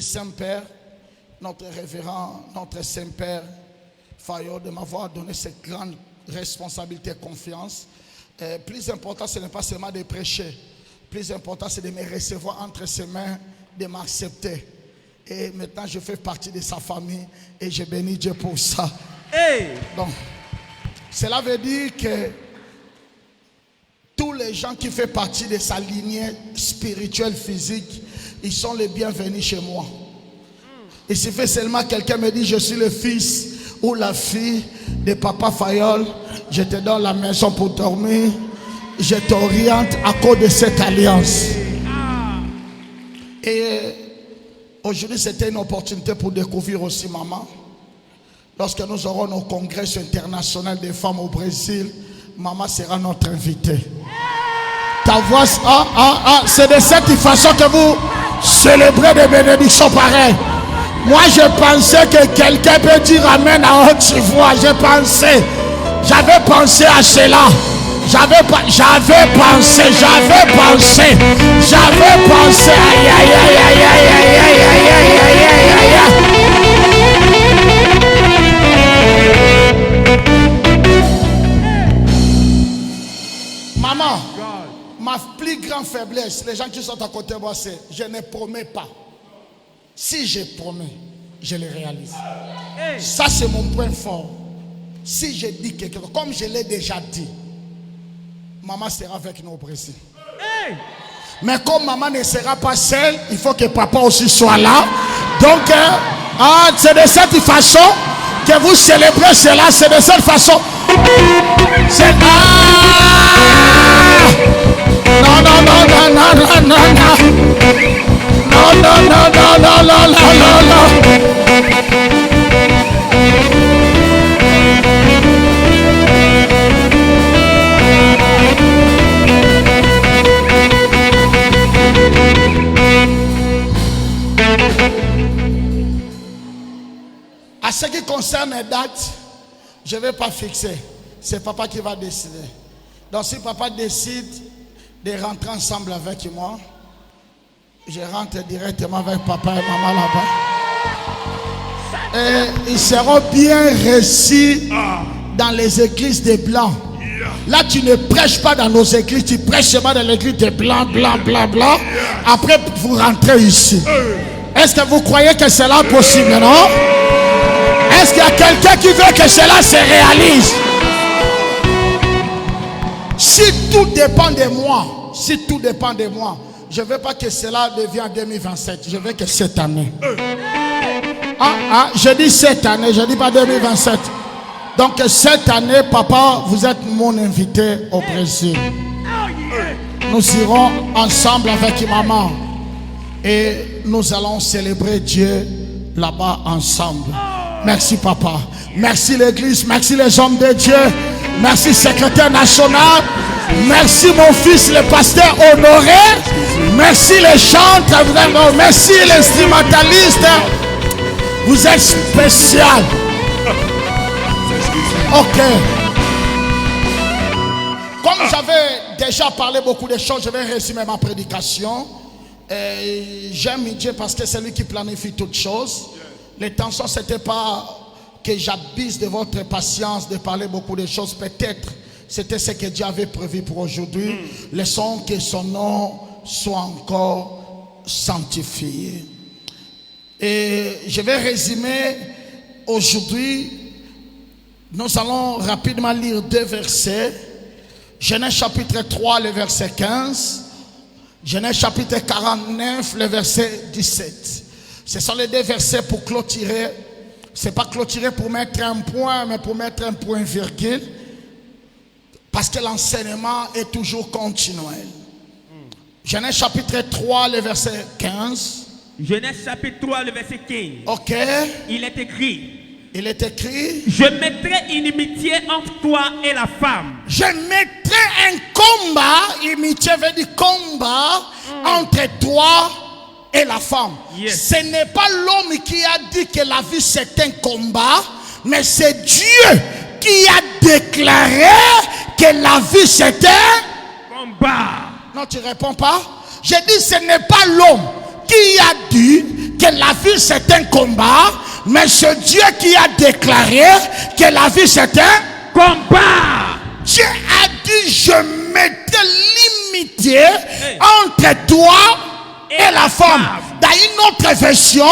Saint-Père, notre révérend, notre Saint-Père Fayot, de m'avoir donné cette grande responsabilité et confiance. Plus important, ce n'est pas seulement de prêcher. Plus important, c'est de me recevoir entre ses mains, de m'accepter. Et maintenant, je fais partie de sa famille et je bénis Dieu pour ça. Hey. Donc, cela veut dire que tous les gens qui font partie de sa lignée spirituelle, physique, ils sont les bienvenus chez moi. Il suffit seulement quelqu'un me dit je suis le fils ou la fille de Papa Fayol, je te donne la maison pour dormir, je t'oriente à cause de cette alliance. Et aujourd'hui c'était une opportunité pour découvrir aussi maman. Lorsque nous aurons nos congrès internationaux des femmes au Brésil, maman sera notre invitée. Ta voix, c'est de cette façon que vous célébrez des bénédictions pareilles. Moi je pensais que quelqu'un peut dire amen à haute voix. J'avais pensé à cela. J'avais pensé. Aïe, aïe, aïe, aïe, aïe, aïe, aïe, aïe, aïe, aïe, aïe. Maman, ma plus grande faiblesse, les gens qui sont à côté de moi, c'est je ne promets pas. Si je promets, je le réalise. Hey. Ça, c'est mon point fort. Si je dis quelque chose, comme je l'ai déjà dit, maman sera avec nous au Brésil. Hey. Mais comme maman ne sera pas seule, il faut que papa aussi soit là. Donc, c'est de cette façon que vous célébrez cela. C'est de cette façon. C'est non, non, non, non, non, non, non, non. Non, non, non, non, non, non, non, non. À ce qui concerne les dates, je ne vais pas fixer. C'est papa qui va décider. Donc si papa décide de rentrer ensemble avec moi, je rentre directement avec papa et maman là-bas. Et ils seront bien reçus dans les églises des Blancs. Là, tu ne prêches pas dans nos églises, tu prêches seulement dans l'église des Blancs, blancs, blancs, blancs. Après, vous rentrez ici. Est-ce que vous croyez que cela est possible, non? Est-ce qu'il y a quelqu'un qui veut que cela se réalise? Si tout dépend de moi, je ne veux pas que cela devienne 2027. Je veux que cette année. Je dis cette année, je ne dis pas 2027. Donc cette année, papa, vous êtes mon invité au Brésil. Nous irons ensemble avec maman. Et nous allons célébrer Dieu là-bas ensemble. Merci papa. Merci l'église. Merci les hommes de Dieu. Merci secrétaire national. Merci mon fils le pasteur Honoré. Merci les chantres, vraiment. Merci les instrumentalistes. Vous êtes spécial. Ok. Comme j'avais déjà parlé beaucoup de choses, je vais résumer ma prédication. J'aime Dieu parce que c'est lui qui planifie toutes choses. L'intention, ce n'était pas que j'abuse de votre patience de parler beaucoup de choses. Peut-être c'était ce que Dieu avait prévu pour aujourd'hui. Laissons que son nom soit encore sanctifié. Et je vais résumer aujourd'hui. Nous allons rapidement lire deux versets. Genèse chapitre 3, le verset 15. Genèse chapitre 49, le verset 17. Ce sont les deux versets pour clôturer. Ce n'est pas clôturer pour mettre un point, mais pour mettre un point virgule. Parce que l'enseignement est toujours continuel. Genèse chapitre 3, le verset 15. Genèse chapitre 3, le verset 15. Ok. Il est écrit. Je mettrai inimitié entre toi et la femme. Je mettrai un combat. Inimitié veut dire combat entre toi et la femme. Yes. Ce n'est pas l'homme qui a dit que la vie c'est un combat, mais c'est Dieu qui a déclaré que la vie c'est un combat. Non, tu réponds pas. J'ai dit ce n'est pas l'homme qui a dit que la vie c'est un combat, mais c'est Dieu qui a déclaré que la vie c'est un combat. Dieu a dit, je mettrai l'imitié entre toi et la femme. Dans une autre version,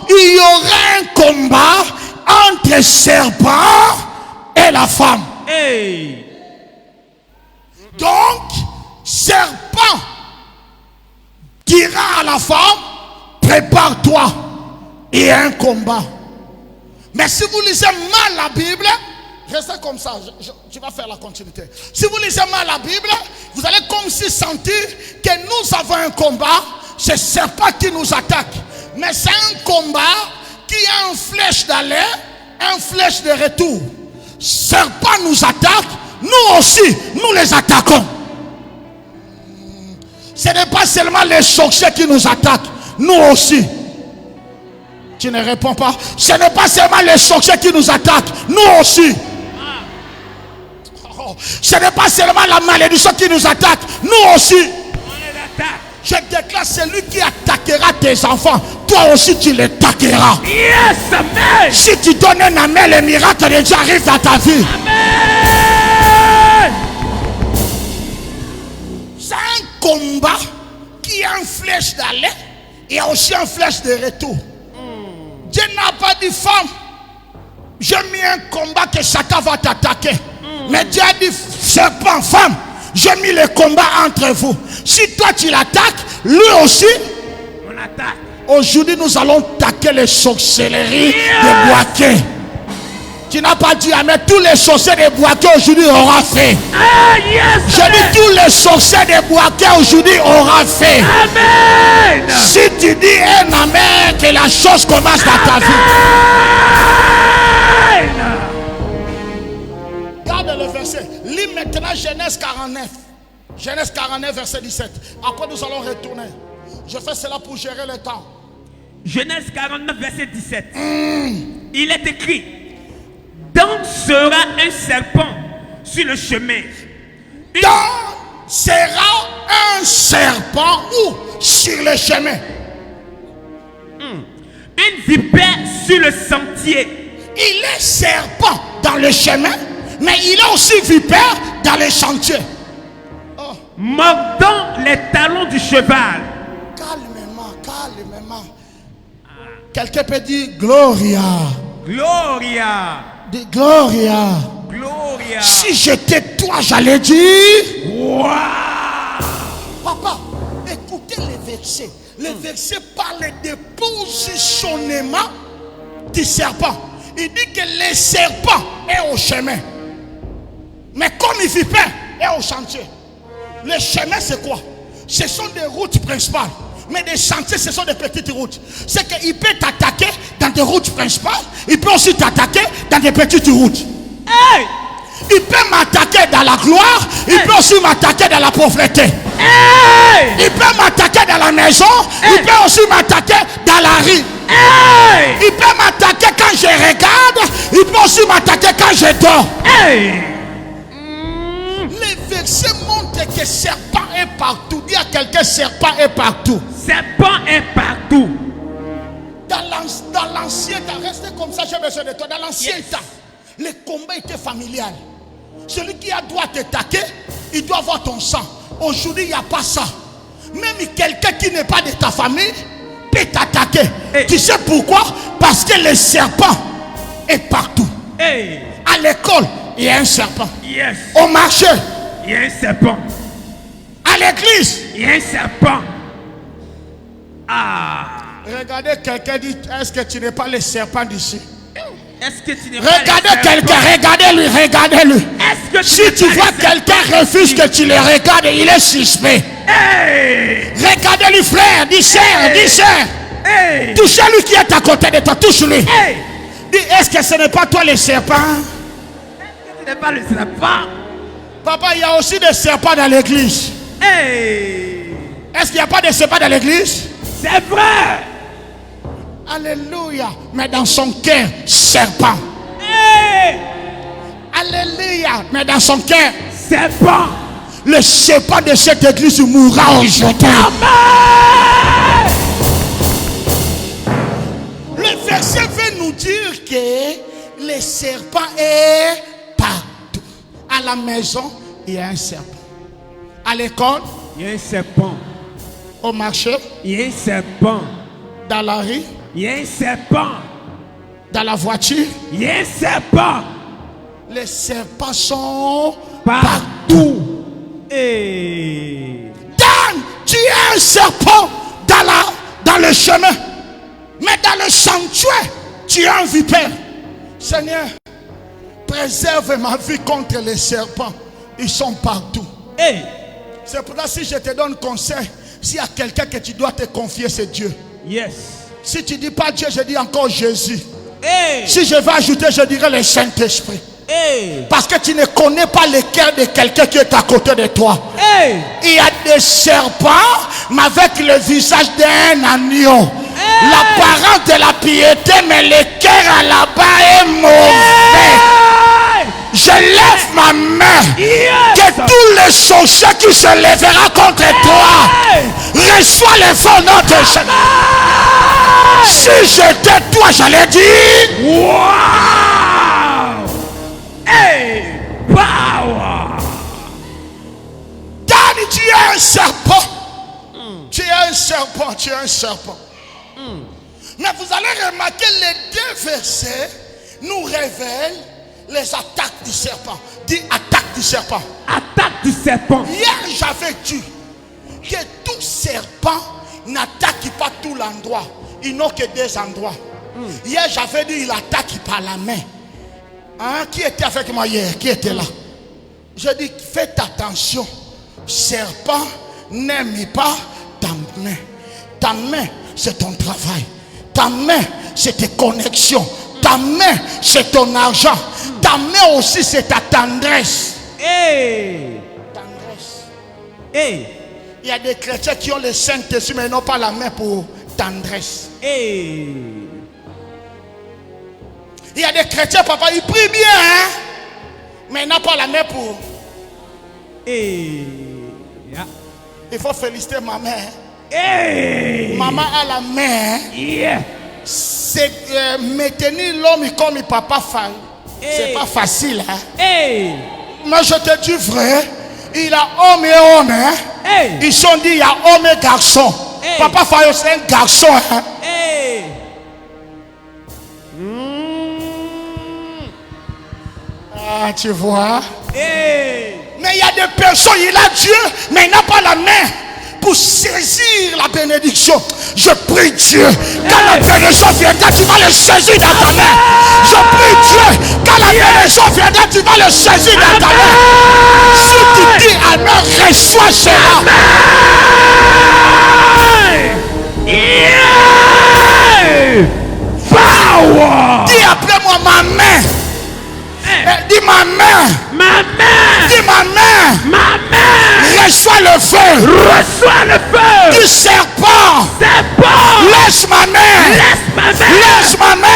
il y aura un combat entre le serpent et la femme. Hey. Donc, serpent dira à la femme, prépare-toi, il y a un combat. Mais si vous lisez mal la Bible, restez comme ça, je vais faire la continuité. Si vous lisez mal la Bible, vous allez comme si sentir que nous avons un combat, c'est le serpent qui nous attaque. Mais c'est un combat qui a une flèche d'aller, une flèche de retour. Serpent nous attaque, nous aussi, nous les attaquons. Ce n'est pas seulement les sorciers qui nous attaquent, nous aussi. Tu ne réponds pas. Ce n'est pas seulement les sorciers qui nous attaquent, nous aussi. Ce n'est pas seulement la malédiction qui nous attaque, nous aussi. Je déclare, celui qui attaquera tes enfants, toi aussi tu les attaqueras. Yes, amen. Si tu donnes un amen, les miracles de Dieu arrivent dans ta vie. Amen. C'est un combat qui a une flèche d'aller et aussi une flèche de retour. Dieu n'a pas dit femme, j'ai mis un combat que Satan va t'attaquer. Mais Dieu a dit serpent, femme, j'ai mis le combat entre vous. Si toi tu l'attaques, lui aussi, On attaque. aujourd'hui nous allons attaquer les sorcelleries de Boaké. Tu n'as pas dit amen. Tous les sorciers de Boaké aujourd'hui aura fait. Ah, yes, Je amen. dis tous les sorciers de Boaké aujourd'hui aura fait. Amen. Si tu dis un amen, que la chose commence dans ta vie. Amen. Regarde le verset. Lis maintenant Genèse 49. Genèse 49, verset 17. Après nous allons retourner. Je fais cela pour gérer le temps. Genèse 49, verset 17. Il est écrit, donc sera un serpent sur le chemin. Donc sera un serpent où? Sur le chemin. Une vipère sur le sentier. Il est serpent dans le chemin, mais il est aussi vipère dans les sentiers. Oh. Mordant les talons du cheval. Calmement, calmement. Quelqu'un peut dire Gloria. Gloria. Dis Gloria. Gloria. Si j'étais toi, j'allais dire. Wow. Papa, écoutez les versets. Les versets parlent de positionnement du serpent. Il dit que le serpent est au chemin. Mais comme il vipère est au chantier. Le chemin c'est quoi? Ce sont des routes principales. Mais des sentiers ce sont des petites routes. C'est qu'il peut t'attaquer dans des routes principales. Il peut aussi t'attaquer dans des petites routes. Hey. Il peut m'attaquer dans la gloire. Il peut aussi m'attaquer dans la pauvreté. Hey. Il peut m'attaquer dans la maison. Il peut aussi m'attaquer dans la rue. Hey. Il peut m'attaquer quand je regarde. Il peut aussi m'attaquer quand je dors. Hey. Les versets montrent que serpent est partout. Dis à quelqu'un, serpent est partout. Serpent est partout. Dans l'ancien temps, restez comme ça, j'ai besoin de toi. Dans l'ancien temps, le combat était familial. Celui qui doit t'attaquer, il doit avoir ton sang. Aujourd'hui, il n'y a pas ça. Même quelqu'un qui n'est pas de ta famille peut t'attaquer. Hey. Tu sais pourquoi? Parce que le serpent est partout. Hey. À l'école, il y a un serpent. Yes. Au marché, Il y a un serpent. à l'église. Il y a un serpent. Ah. Regardez quelqu'un dit, est-ce que tu n'es pas le serpent d'ici? Est-ce que tu n'es pas Regardez le serpent? quelqu'un, regardez-lui, regardez-lui. Est-ce que tu Si n'es tu pas vois le serpent? quelqu'un refuse que tu le regardes, il est suspect. Hey. Regardez-lui, frère, dis sœur, dis sœur. Hey. Touchez-lui qui est à côté de toi, touche-lui. Hey. Dis, est-ce que ce n'est pas toi le serpent? Tu n'es pas le serpent. Papa, il y a aussi des serpents dans l'église. Hey. Est-ce qu'il n'y a pas de serpents dans l'église? C'est vrai. Alléluia. Mais dans son cœur, serpent. Hey. Alléluia. Mais dans son cœur, Serpent. le serpent de cette église mourra aujourd'hui. Amen. verset veut nous dire que le serpent est partout. À la maison, il y a un serpent. À l'école, Il y a un serpent. au marché, Il y a un serpent. dans la rue, Il y a un serpent. dans la voiture. Il y a un serpent. Les serpents sont Partout. partout. Et Dan, tu es un serpent dans le chemin. Mais dans le sanctuaire, tu es un vipère. Seigneur, préserve ma vie contre les serpents. Ils sont partout. hey, C'est pour ça si je te donne conseil, s'il y a quelqu'un que tu dois te confier, c'est Dieu. yes. Si tu dis pas Dieu, je dis encore Jésus. Hey, Si je vais ajouter, je dirais le Saint-Esprit. hey, Parce que tu ne connais pas le cœur de quelqu'un qui est à côté de toi. hey, Il y a des serpents, mais avec le visage d'un agneau. Hey! L'apparence de la piété, mais le cœur à là-bas est mauvais. hey, Je lève ma main. yes. Que tous les sorciers qui se lèveront contre toi Hey, reçoivent le faux nom de Jésus. Si j'étais toi, j'allais dire wow, hey, power. Dan, tu es un serpent. Tu es un serpent, tu es un serpent. Mais vous allez remarquer, les deux versets nous révèlent les attaques du serpent. Dis attaque du serpent. Attaque du serpent. Hier, j'avais dit que tout serpent n'attaque pas tout l'endroit. Il n'a que deux endroits. Hier, j'avais dit il attaque par la main. Hein? Qui était avec moi hier? Qui était là? Je dis faites attention. Serpent n'aime pas ta main. Ta main, c'est ton travail. Ta main, c'est tes connexions. Ta main, c'est ton argent. Ta main aussi, c'est ta tendresse. Hey, Tendresse. hey, Il y a des chrétiens qui ont le Saint-Esprit, mais n'ont pas la main pour tendresse. hey. Il y a des chrétiens, papa, ils prient bien, hein? Mais ils n'ont pas la main pour. Hey, yeah. Il faut féliciter ma mère. Hey, Maman a la main. yeah. C'est maintenir l'homme comme le papa fait. C'est Hey. pas facile, hein? Hey, Mais je te dis vrai, il a homme et homme, hein? hey, Ils sont dit, il y a homme et garçon. Hey. Papa Fayo, c'est un garçon, hein? hey. Ah, tu vois? Hey, Mais il y a des personnes, il a Dieu, mais il n'a pas la main pour saisir la bénédiction. Je prie Dieu, quand la bénédiction viendra, tu vas le saisir dans ta main. Je prie Dieu, quand la bénédiction viendra, tu vas le saisir dans ta main. Si tu dis Amen, reçois cela. yeah. Power. Dis après moi ma main. Dis ma main. Ma main, Dis ma main. ma main. Reçois le feu. Reçois le feu. Du serpent. Serpent. Laisse ma main. Laisse ma main. Laisse ma main.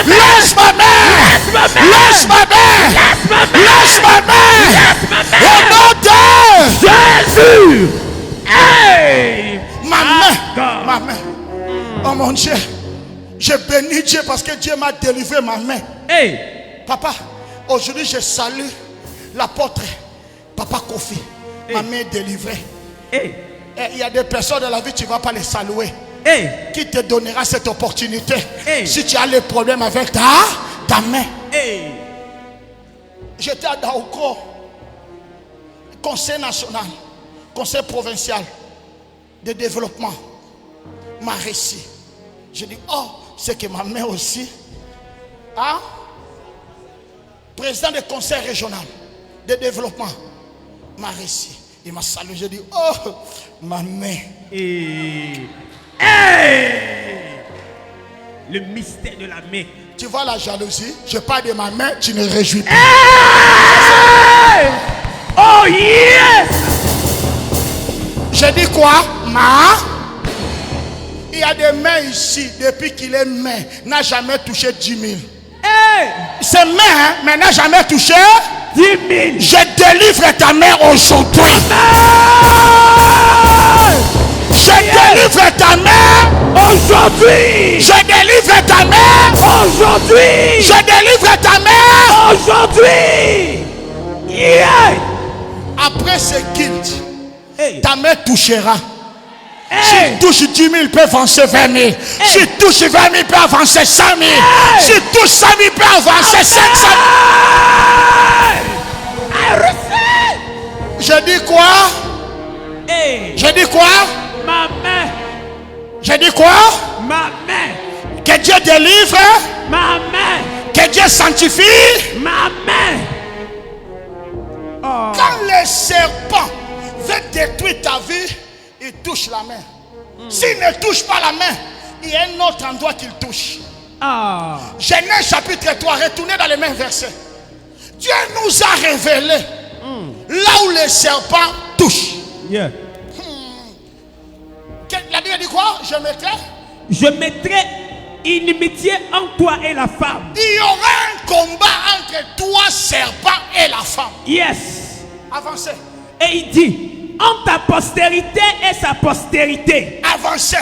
Laisse ma main. Laisse ma main. Laisse ma main. Laisse ma main. Laisse ma main. Au nom de Jésus. Hey. ma God. main. Ma main. Oh mon Dieu. Je bénis Dieu parce que Dieu m'a délivré ma main. Hey. Papa, aujourd'hui je salue l'apôtre Papa Kofi. Ma main est délivrée. Hey. Et il y a des personnes dans la vie, tu ne vas pas les saluer. Hey. Qui te donnera cette opportunité Hey. si tu as les problèmes avec ta main. Hey. J'étais à Daoko, conseil national, conseil provincial de développement. M'a réussi. Je dis, oh, c'est que ma main aussi. Hein? Président du conseil régional de développement. M'a réussi. Il m'a salué. Je dis, oh, ma main. Hey. Hey. Le mystère de la main. Tu vois la jalousie? Je parle de ma main, tu ne réjouis pas. Hey. Oh yes. Je dis quoi? Il y a des mains ici, depuis qu'il est main, n'a jamais touché 10 000. Hey. C'est main, hein, mais n'a jamais touché 10 000. Je délivre ta main aujourd'hui. Je délivre ta main Aujourd'hui. Je délivre ta main Aujourd'hui. Je délivre ta mère. Aujourd'hui. Yeah. Après ce guilt, Hey. ta mère touchera. Hey. Si tu touches 10 000, peut avancer 20 000. Si tu touches 20 000, peut avancer 100 000. Hey. Si tu touches 100 000, peut avancer 500 000. I receive. Je dis quoi? Hey. Je dis quoi? Ma main. Je dis quoi? Ma main. Que Dieu délivre. Ma main. Que Dieu sanctifie. Ma main. Oh. Quand le serpent veut détruire ta vie, il touche la main. S'il ne touche pas la main, il y a un autre endroit qu'il touche. Ah. Genèse chapitre 3, retournez dans les mêmes versets. Dieu nous a révélé là où le serpent touche. Yeah. La Bible dit quoi? Je mettrai inimitié entre toi et la femme. Il y aura un combat entre toi, serpent, et la femme. Yes. Avancez. Et il dit, entre ta postérité et sa postérité. Avancez.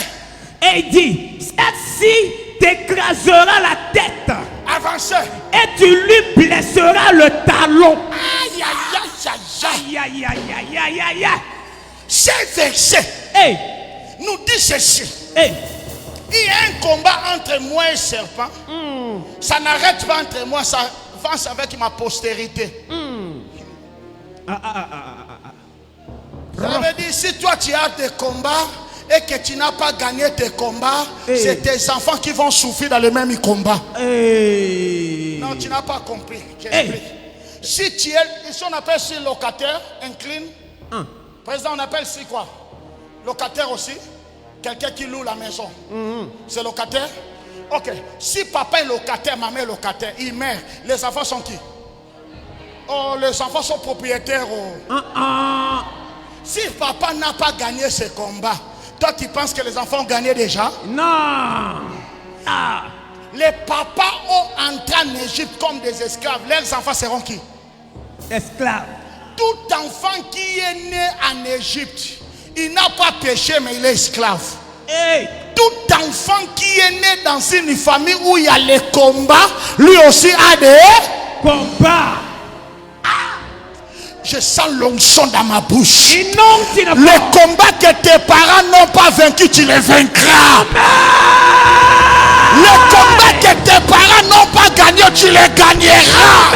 Et il dit, celle-ci t'écrasera la tête. Avancez. Et tu lui blesseras le talon. Aïe, aïe, aïe, aïe, aïe. Aïe, aïe, aïe, aïe, aïe, aïe. Ces versets Hey, nous dit ceci. hey. Il y a un combat entre moi et le serpent. Ça n'arrête pas entre moi, ça avance avec ma postérité. Ça veut dire, si toi tu as des combats et que tu n'as pas gagné tes combats, Hey. c'est tes enfants qui vont souffrir dans le même combat. Hey. Non, tu n'as pas compris. Hey. J'explique. Si tu es, ici on appelle ça locataire, incline. Président, on appelle ça quoi? Locataire aussi. Quelqu'un qui loue la maison. C'est locataire. Ok. Si papa est locataire, maman est locataire, il meurt. Les enfants sont qui? Oh, les enfants sont propriétaires. Oh. Si papa n'a pas gagné ce combat, toi tu penses que les enfants ont gagné déjà? Non. Ah. Les papas ont entré en Égypte comme des esclaves. Leurs enfants seront qui? Esclave. Tout enfant qui est né en Égypte, il n'a pas péché, mais il est esclave. Hey. Tout enfant qui est né dans une famille où il y a les combats, lui aussi a des Combat. Je sens l'onction dans ma bouche. Et non, tu n'as Le pas. combat que tes parents n'ont pas vaincu, tu les vaincras. Le combat que tes parents n'ont pas gagné, tu les gagneras.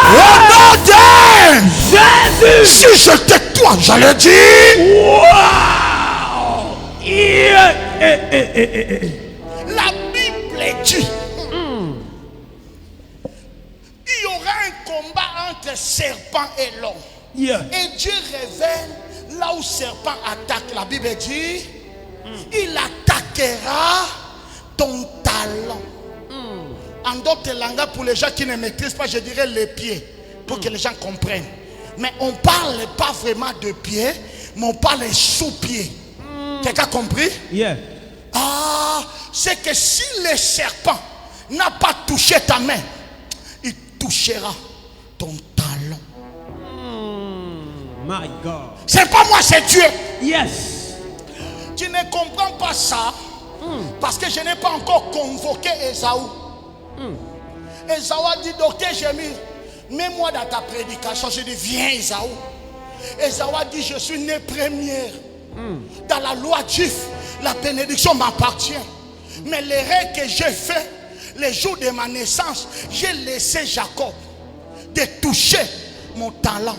Au nom de Jésus. si je te toi, je le dis. Wow. Yeah. La Bible dit il y aura un combat entre serpent et l'homme. Yeah. Et Dieu révèle là où serpent attaque. La Bible dit il attaquera ton talon. En d'autres langues, pour les gens qui ne maîtrisent pas, je dirais les pieds, pour que les gens comprennent. Mais on ne parle pas vraiment de pieds, mais on parle sous-pieds. Quelqu'un a compris? Yeah. Ah, c'est que si le serpent n'a pas touché ta main, il touchera ton talon. My God. C'est pas moi, c'est Dieu. Yes. Tu ne comprends pas ça parce que je n'ai pas encore convoqué Esaü. Esaü a dit, docteur Jémi, mets-moi dans ta prédication. Je dis, viens Esaü. Esaü a dit, je suis né première. Dans la loi juive, la bénédiction m'appartient. Mais l'erreur que j'ai fait, le jour de ma naissance, j'ai laissé Jacob de toucher mon talent.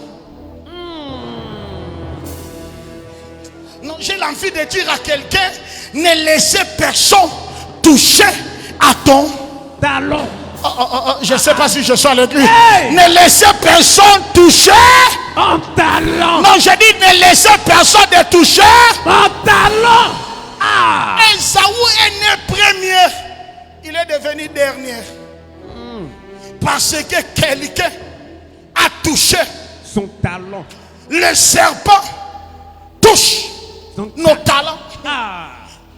Non, j'ai l'envie de dire à quelqu'un, ne laissez personne toucher à ton Talon. je ne sais pas si je suis à l'église. Hey! Ne laissez personne toucher. En talon. Non, je dis ne laissez personne de toucher. En talon. Ah. Esaü est né premier. Il est devenu dernier. Parce que quelqu'un a touché. Son talon. Le serpent touche nos talents. Ah.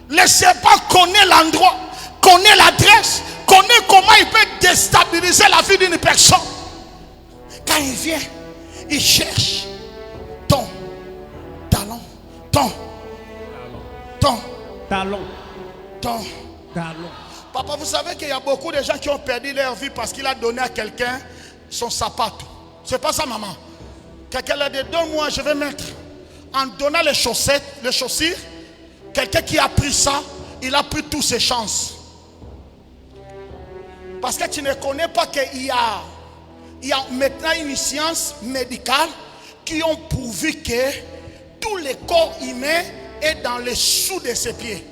Le serpent connaît l'endroit, connaît l'adresse, connaît comment il peut déstabiliser la vie d'une personne. Quand il vient, il cherche ton talent, ton Talon. Talon. Papa, vous savez qu'il y a beaucoup de gens qui ont perdu leur vie parce qu'il a donné à quelqu'un son sapato. C'est pas ça, maman. Quelqu'un l'a dit, donne-moi, je vais mettre. En donnant les chaussettes, les chaussures, quelqu'un qui a pris ça, il a pris toutes ses chances. Parce que tu ne connais pas qu'il y a maintenant une science médicale qui ont prouvé que tout le corps humain est dans les sous de ses pieds.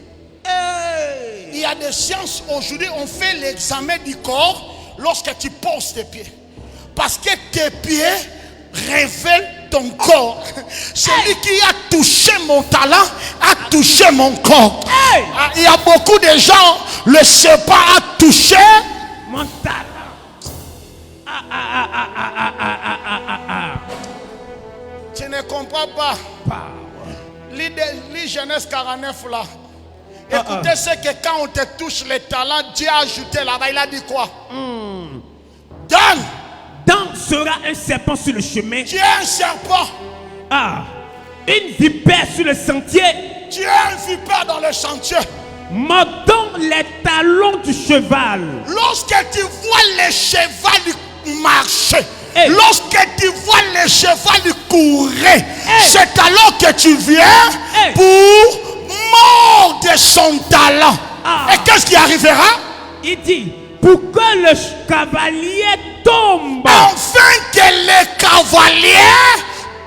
Hey. Il y a des sciences aujourd'hui, on fait l'examen du corps lorsque tu poses tes pieds. Parce que tes pieds révèlent ton corps. Celui qui a touché mon talent a touché mon corps. Hey. Il y a beaucoup de gens, le serpent a touché mon talent. Tu ne comprends pas. Lis Genèse 49 là. Écoutez ce que quand on te touche les talents, Dieu a ajouté là-bas. Il a dit quoi? Dan sera un serpent sur le chemin. Tu es un serpent. Une vipère sur le sentier. Tu es un vipère dans le sentier. Mordant les talons du cheval. Lorsque tu vois le cheval marcher, lorsque tu vois le cheval courir, c'est alors que tu viens pour mordre son talent. Et qu'est-ce qui arrivera? Il dit, pour que le cavalier tombe. Enfin que le cavalier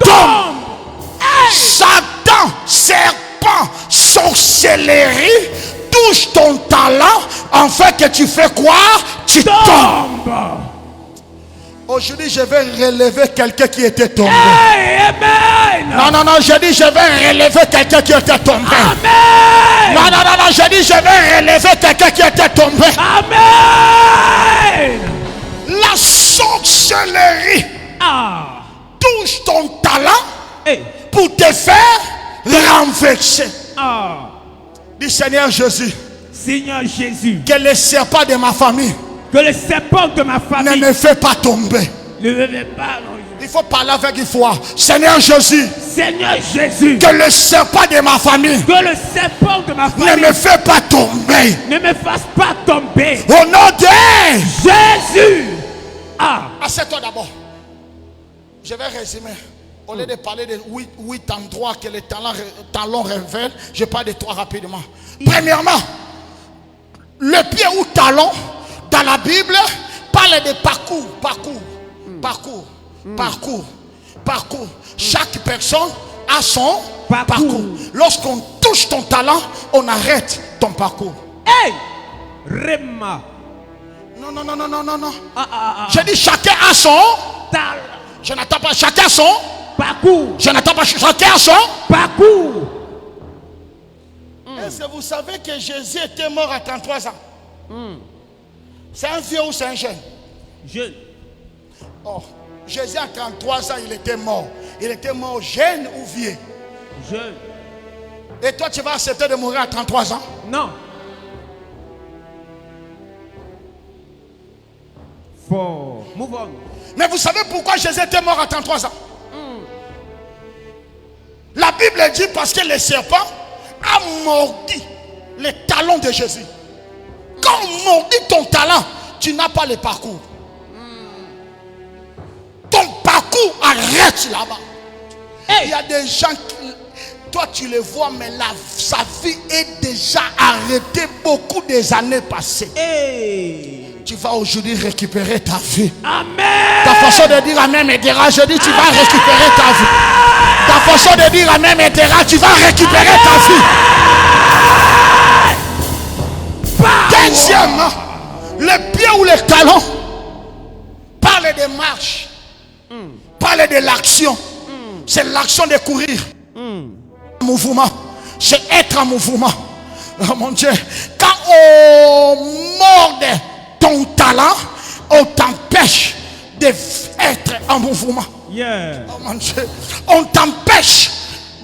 tombe. Satan, serpent, sorcellerie, touche ton talent, enfin que tu fais quoi? Tu tombes. Aujourd'hui, je vais relever quelqu'un qui était tombé. Amen. Non, je dis, je vais relever quelqu'un qui était tombé. Amen. Non, je dis, je vais relever quelqu'un qui était tombé. Amen. La sorcellerie touche ton talent pour te faire renverser. Dis Seigneur Jésus. Seigneur Jésus. Que le serpent de ma famille. Que le serpent de ma famille ne me fait pas tomber. Ne me fait pas. Il faut parler avec une foi. Seigneur Jésus. Seigneur Jésus. Que le serpent de ma famille. Que le serpent de ma famille ne me fait pas tomber. Ne me fasse pas tomber. Au nom de Jésus. Assieds-toi d'abord. Je vais résumer. Au lieu de parler de 8 endroits que les talons révèlent, je parle de 3 rapidement. Premièrement, le pied ou talon dans la Bible parle de parcours. Chaque personne a son parcours. Lorsqu'on touche ton talent, on arrête ton parcours. Rema. Non. Je dis chacun a son talent. Je n'attends pas chacun a son parcours. Je n'attends pas chacun a son parcours. Est-ce que vous savez que Jésus était mort à 33 ans? C'est un vieux ou c'est un jeune? Jeune. Jésus à 33 ans, il était mort. Il était mort jeune ou vieux? Jeune. Et toi, tu vas accepter de mourir à 33 ans? Non. Move on. Mais vous savez pourquoi Jésus était mort à 33 ans? La Bible dit parce que le serpent a mordu les talons de Jésus. Quand on mordit ton talent, tu n'as pas le parcours. Ton parcours arrête là-bas. Il y a des gens qui, toi tu les vois, mais sa vie est déjà arrêtée beaucoup des années passées. Tu vas aujourd'hui récupérer ta vie. Amen. Ta façon de dire amen me dira, je dis tu vas récupérer ta vie. Ta façon de dire amen me dira, tu vas récupérer ta vie. Deuxièmement, le pied ou le talon parle de marche, parle de l'action. C'est l'action de courir. Mouvement, c'est être en mouvement. Oh mon Dieu, quand on morde ton talent, on t'empêche d'être en mouvement. Oh mon Dieu, on t'empêche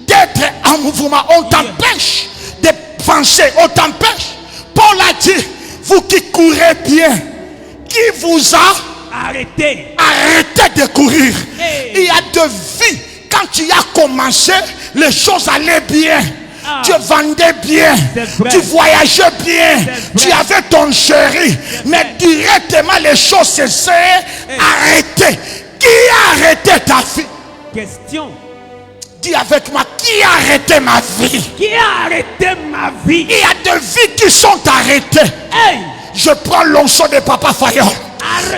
d'être en mouvement, on t'empêche de penser, on t'empêche. Paul a dit, vous qui courez bien, qui vous a arrêté de courir? Il y a de vie. Quand tu as commencé, les choses allaient bien. Tu vendais bien. Tu voyageais bien. Tu avais ton chéri. Mais directement, les choses se sont arrêtées. Qui a arrêté ta vie? Question. Dis avec moi, qui a arrêté ma vie? Qui a arrêté ma vie? Il y a des vies qui sont arrêtées. Hey! Je prends l'onction de Papa Fayot.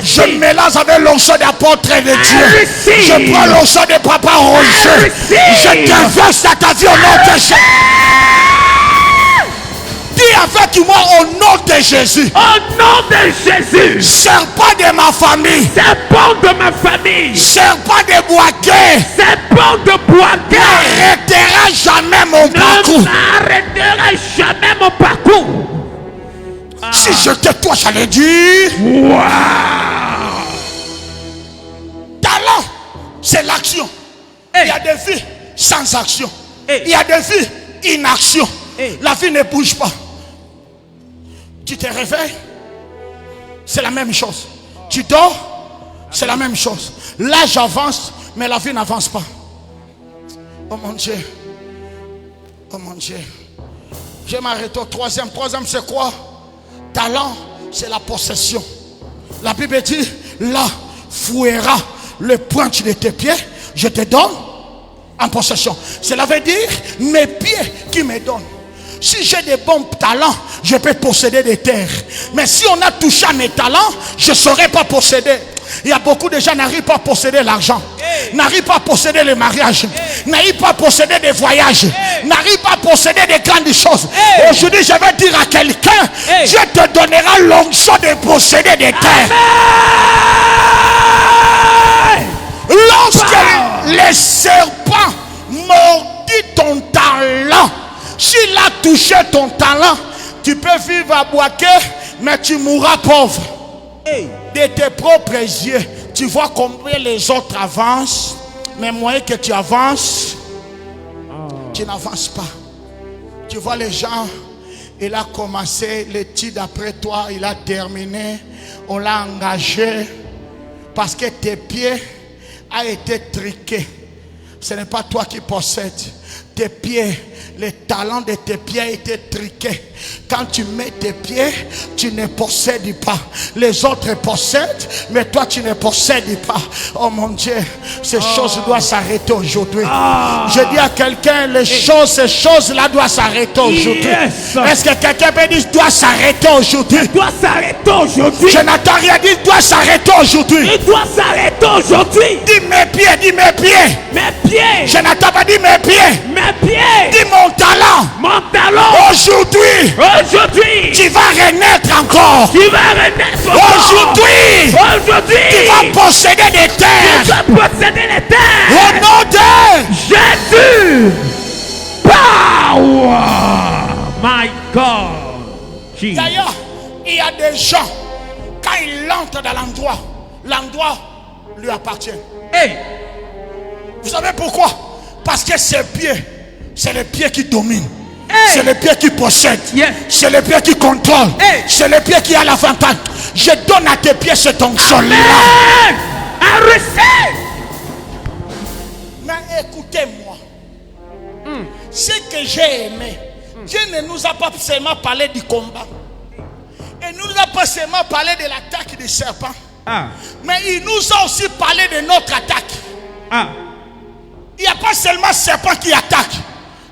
Je mélange avec l'onction d'apôtre de Dieu. Je prends l'onction de Papa Roger. Je déverse à ta vie au nom de Jésus. Dis avec moi au nom de Jésus. Au nom de Jésus. Serpent de ma famille. Serpent de ma famille. Serpent de Boaké. Serpent de Boaké. N'arrêtera jamais mon parcours. N'arrêtera jamais mon parcours. Si je te toi, j'allais dire. Wow. Talent, c'est l'action. Il y a des vies sans action. Il y a des vies inaction. La vie ne bouge pas. Tu te réveilles, c'est la même chose. Tu dors, c'est la même chose. L'âge avance, mais la vie n'avance pas. Oh mon Dieu. Oh mon Dieu. Je m'arrête au troisième. Troisième, c'est quoi? Talent, c'est la possession. La Bible dit, là, fouillera le pointe de tes pieds, je te donne en possession. Cela veut dire, mes pieds qui me donnent. Si j'ai des bons talents, je peux posséder des terres. Mais si on a touché à mes talents, je ne saurais pas posséder. Il y a beaucoup de gens qui n'arrivent pas à posséder l'argent, n'arrivent pas à posséder le mariage, n'arrivent pas à posséder des voyages, n'arrivent pas à posséder des grandes choses. Aujourd'hui, je vais dire à quelqu'un, Dieu te donnera l'onction de posséder des terres. Lorsque le serpent mordit ton talent, s'il a touché ton talent, tu peux vivre à Boaké, mais tu mourras pauvre. De tes propres yeux, tu vois combien les autres avancent, mais moyen que tu avances, tu n'avances pas. Tu vois les gens, il a commencé l'étude après toi, il a terminé, on l'a engagé parce que tes pieds ont été triqués. Ce n'est pas toi qui possèdes. Tes pieds, le talent de tes pieds a été triqué. Quand tu mets tes pieds, tu ne possèdes pas. Les autres possèdent, mais toi tu ne possèdes pas. Oh mon Dieu, ces choses doivent s'arrêter aujourd'hui. Je dis à quelqu'un, ces choses-là doivent s'arrêter aujourd'hui. Est-ce que quelqu'un peut dire doit s'arrêter aujourd'hui? Doit s'arrêter aujourd'hui. Je n'entends rien dire, doit s'arrêter aujourd'hui. Il doit s'arrêter aujourd'hui. Dis mes pieds, dis mes pieds. Mes pieds. Je n'entends pas dire mes pieds. Mes pieds. Dis mon talent. Mon talent. Aujourd'hui. Aujourd'hui. Tu vas renaître encore. Tu vas renaître encore. Aujourd'hui. Aujourd'hui. Tu vas posséder des terres. Tu vas posséder les terres. Au nom de Jésus. Power. My God. Jesus. D'ailleurs, il y a des gens, quand ils entrent dans l'endroit, l'endroit lui appartient. Hey. Vous savez pourquoi? Parce que ses pieds, c'est les pieds qui dominent. Hey. C'est les pieds qui possèdent. Yes. C'est les pieds qui contrôlent. Hey. C'est les pieds qui ont l'avantage. Je donne à tes pieds cette onction-là. I receive. Mais écoutez-moi. Ce que j'ai aimé, Dieu ne nous a pas seulement parlé du combat. Il ne nous a pas seulement parlé de l'attaque du serpent. Mais il nous a aussi parlé de notre attaque. Il n'y a pas seulement le serpent qui attaque.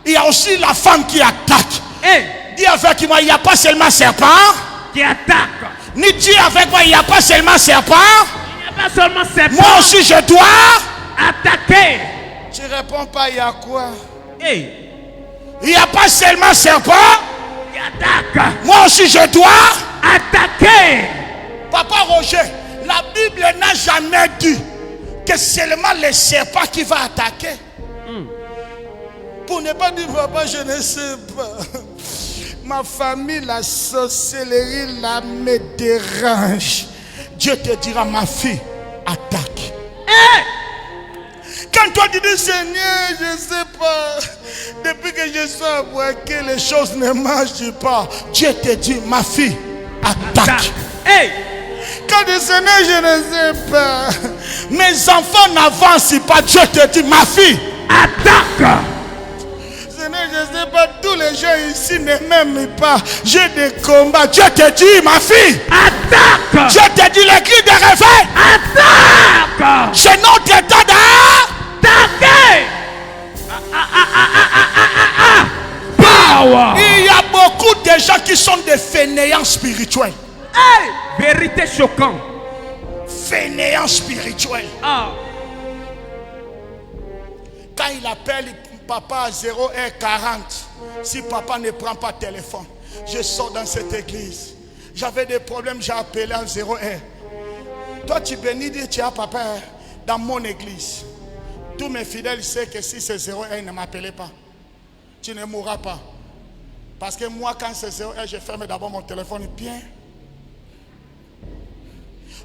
Il y a aussi la femme qui attaque. Dis avec moi, il n'y a pas seulement le serpent qui attaque. Ni dis avec moi, il n'y a pas seulement le serpent. Il n'y a pas seulement le serpent. Moi aussi je dois attaquer. Tu réponds pas, il y a quoi? Il n'y a pas seulement le serpent qui attaque. Moi aussi je dois attaquer. Papa Roger, la Bible n'a jamais dit que seulement le serpent qui va attaquer. Pour ne pas dire papa, je ne sais pas. Ma famille, la sorcellerie, là me dérange. Dieu te dira, ma fille, attaque. Quand toi tu dis Seigneur, je ne sais pas, depuis que je suis à Boaké, les choses ne marchent pas. Dieu te dit, ma fille, attaque. Quand le Seigneur, je ne sais pas, mes enfants n'avancent pas. Dieu te dit, ma fille, attaque. je sais pas, tous les gens ici ne m'aiment pas. J'ai des combats. Dieu te dit, ma fille. Attaque. Dieu te dit les cris de réveil. Attaque. C'est notre état Attaquez. Power. Il y a beaucoup de gens qui sont des fainéants spirituels. Hey, vérité choquante. Fainéants spirituels. Ah. Quand il appelle papa à 0h40, si papa ne prend pas téléphone, je sors dans cette église. J'avais des problèmes, j'ai appelé à 0h. Toi, tu bénis, dis, tu as papa dans mon église. Tous mes fidèles savent que si c'est 0h, ne m'appelez pas. Tu ne mourras pas. Parce que moi, quand c'est 0h, je ferme d'abord mon téléphone bien.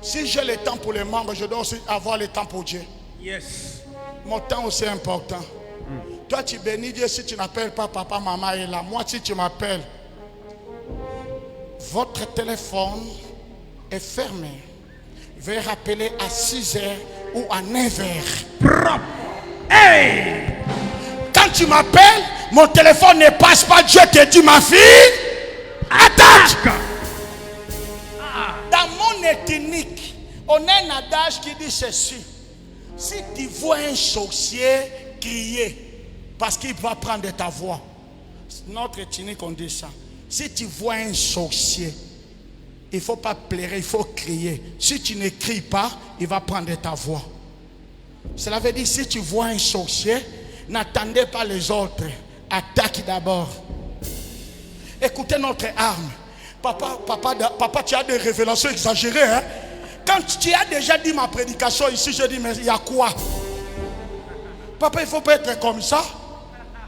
Si j'ai le temps pour les membres, je dois aussi avoir le temps pour Dieu. Yes. Mon temps aussi est important. Toi, tu bénis Dieu si tu n'appelles pas papa, maman est là. Moi, si tu m'appelles, votre téléphone est fermé. Veuillez rappeler à 6h ou à 9h. Propre. Hey. Quand tu m'appelles, mon téléphone ne passe pas. Dieu te dit, ma fille, attaque. Dans mon ethnique, on a un adage qui dit ceci. Si tu vois un sorcier crier, parce qu'il va prendre ta voix. Notre ethnique, on dit ça. Si tu vois un sorcier, il ne faut pas pleurer, il faut crier. Si tu ne cries pas, il va prendre ta voix. Cela veut dire, si tu vois un sorcier, n'attendez pas les autres. Attaque d'abord. Écoutez notre arme. Papa, tu as des révélations exagérées. Hein? Quand tu as déjà dit ma prédication ici, je dis, mais il y a quoi? Papa, il ne faut pas être comme ça.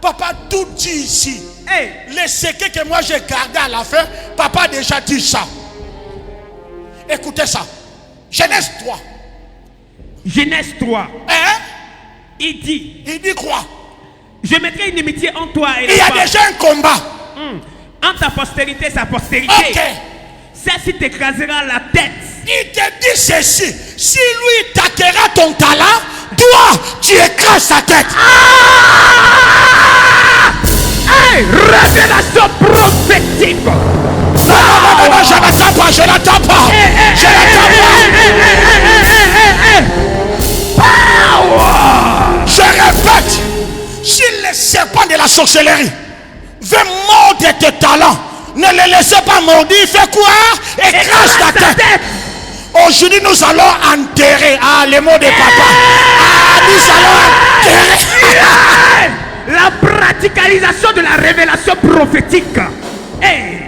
Papa, tout dit ici. Hey. Les secrets que moi j'ai gardés à la fin, papa a déjà dit ça. Écoutez ça. Genèse 3. Genèse 3. Hein? Il dit quoi? Je mettrai une inimitié entre toi et la Il y a femme. déjà un combat. Entre ta postérité et sa postérité. Ok. Celle-ci t'écrasera la tête. Il te dit ceci. Si lui t'acquérera ton talent, toi, tu écrases sa tête. Hey, révélation prophétique. Non, je n'attends pas, je n'attends pas. Je n'attends pas. Je répète, si le serpent de la sorcellerie veut mordre tes talents, ne le laissez pas mordre. Il fait quoi? Écrase ta tête. Aujourd'hui, nous allons enterrer. Les mots de papa. Nous allons enterrer. La praticalisation de la révélation prophétique. Hey.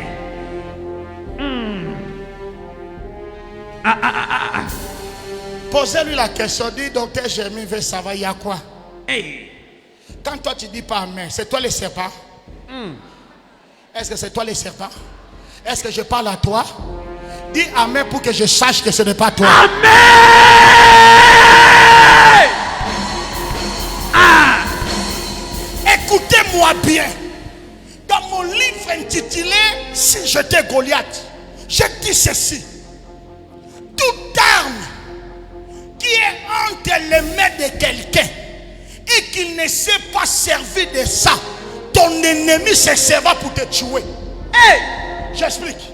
Posez-lui la question. Dis, docteur Germain veut savoir, il y a quoi? Hey. Quand toi tu dis pas amen, c'est toi le serpent? Est-ce que c'est toi le serpent? Est-ce que je parle à toi? Dis amen pour que je sache que ce n'est pas toi. Amen. Écoutez-moi bien. Dans mon livre intitulé Si j'étais Goliath, je dis ceci. Toute arme qui est entre les mains de quelqu'un et qu'il ne sait pas servir de ça, ton ennemi se servira pour te tuer. Hey. J'explique.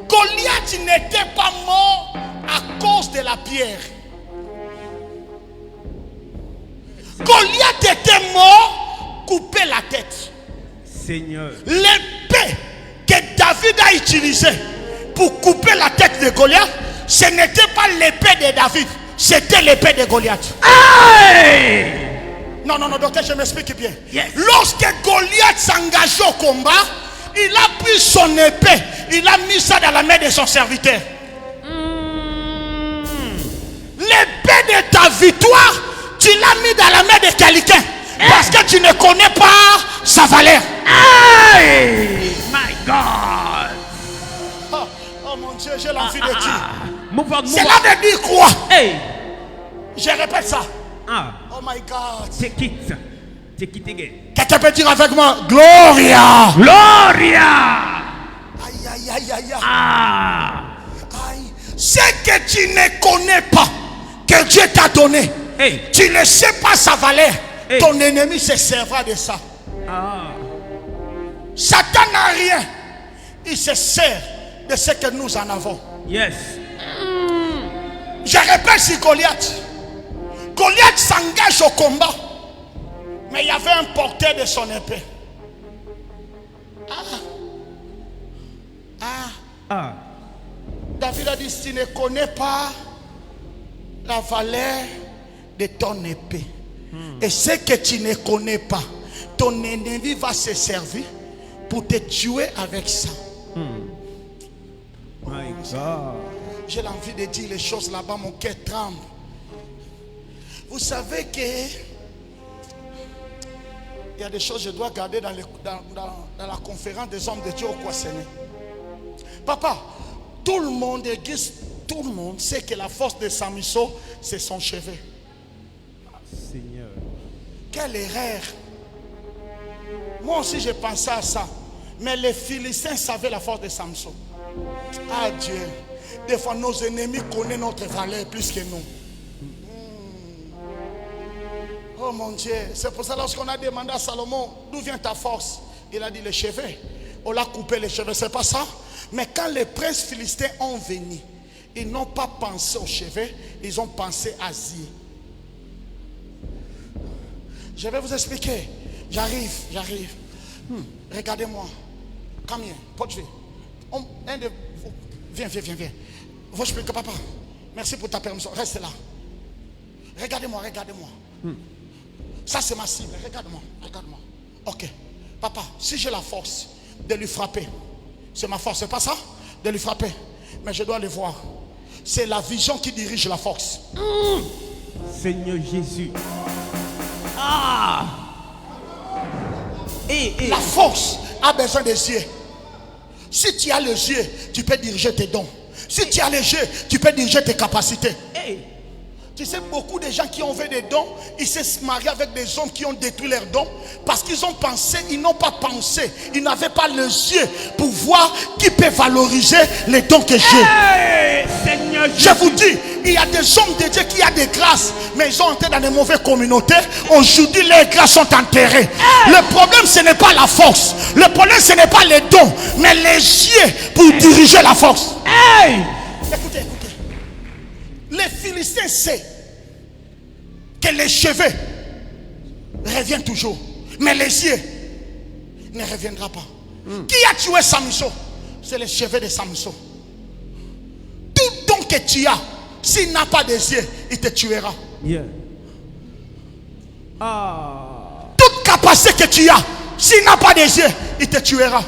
Goliath n'était pas mort à cause de la pierre. Goliath était mort coupé la tête. Seigneur. L'épée que David a utilisée pour couper la tête de Goliath, ce n'était pas l'épée de David, c'était l'épée de Goliath. Hey. Non, docteur, je m'explique bien. Yes. Lorsque Goliath s'engageait au combat, il a pris son épée, il a mis ça dans la main de son serviteur. L'épée de ta victoire, tu l'as mis dans la main de quelqu'un parce que tu ne connais pas sa valeur. Hey, my God. Oh mon Dieu, j'ai l'envie de dire. Cela veut dire quoi? Hey. Je répète ça. Oh my God. C'est quitte. again. Quelqu'un peut dire avec moi Gloria. Gloria. Aïe, aïe, aïe, aïe. Aïe. Ce que tu ne connais pas, que Dieu t'a donné, hey. Tu ne sais pas sa valeur. ton ennemi se servira de ça. Satan n'a rien. Il se sert de ce que nous en avons. Yes. Je répète sur Goliath. Goliath s'engage au combat. Mais il y avait un porteur de son épée. David a dit, si tu ne connais pas la valeur de ton épée, et ce que tu ne connais pas, ton ennemi va se servir pour te tuer avec ça. My God. J'ai l'envie de dire les choses là-bas, mon cœur tremble. Vous savez que il y a des choses que je dois garder dans la conférence des hommes de Dieu au Kwasséné. Papa, tout le monde, tout le monde sait que la force de Samson, c'est son cheveu. Seigneur. Quelle erreur. Moi aussi j'ai pensé à ça. Mais les Philistins savaient la force de Samson. Ah Dieu. Des fois nos ennemis connaissent notre valeur plus que nous. Oh mon Dieu. C'est pour ça lorsqu'on a demandé à Salomon, d'où vient ta force? Il a dit les cheveux. On l'a coupé les cheveux, c'est pas ça. Mais quand les princes philistins ont venu, ils n'ont pas pensé aux cheveux, ils ont pensé à Zi. Je vais vous expliquer. J'arrive. Regardez-moi. Combien? Un de vous. Viens. Vous expliquez, papa. Merci pour ta permission. Reste là. Regardez-moi. Ça, c'est ma cible. Regarde-moi. Ok. Papa, si j'ai la force de lui frapper, c'est ma force, c'est pas ça? De lui frapper. Mais je dois le voir. C'est la vision qui dirige la force. Seigneur Jésus. La force a besoin des yeux. Si tu as les yeux, tu peux diriger tes dons. Si tu as les yeux, tu peux diriger tes capacités. Tu sais, beaucoup de gens qui ont fait des dons, ils se marient avec des hommes qui ont détruit leurs dons parce qu'ils ont pensé, ils n'ont pas pensé, ils n'avaient pas les yeux pour voir qui peut valoriser les dons que j'ai. Seigneur Jésus. Je vous dis, il y a des hommes de Dieu qui ont des grâces, mais ils ont entré dans des mauvaises communautés. Aujourd'hui, les grâces sont enterrées. Le problème, ce n'est pas la force. Le problème, ce n'est pas les dons, mais les yeux pour diriger la force. Écoutez. Les Philistins savent que les cheveux reviennent toujours, mais les yeux ne reviendront pas. Qui a tué Samson? C'est les cheveux de Samson. Tout don que tu as, s'il n'a pas des yeux, il te tuera. Toute capacité que tu as, s'il n'a pas des yeux, il te tuera.